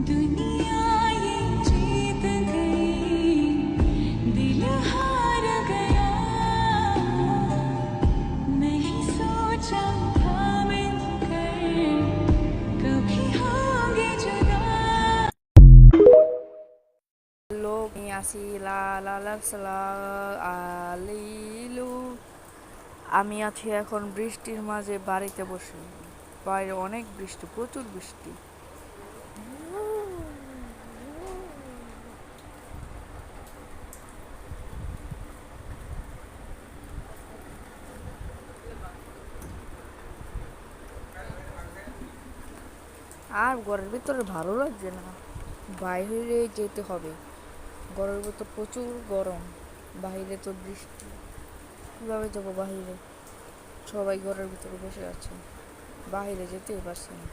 दुनिया ये जीत गई, दिल हार गया। नहीं सोचा था मिलकर कभी होंगे जुदा। লোক নিয়ে আসি লা লা লা সালা আলিলু। আমি আছি এখন বৃষ্টির মাঝে বাড়িতে বসে। বাইরে অনেক বৃষ্টি, প্রচুর বৃষ্টি। আর ঘরের ভিতরে ভালো লাগছে না, বাইরে যেতে হবে। ঘরের ভিতর প্রচুর গরম, বাইরে তো বৃষ্টি, কীভাবে যাবো বাইরে? সবাই ঘরের ভিতরে বসে আছে, বাইরে যেতেই পারছে না।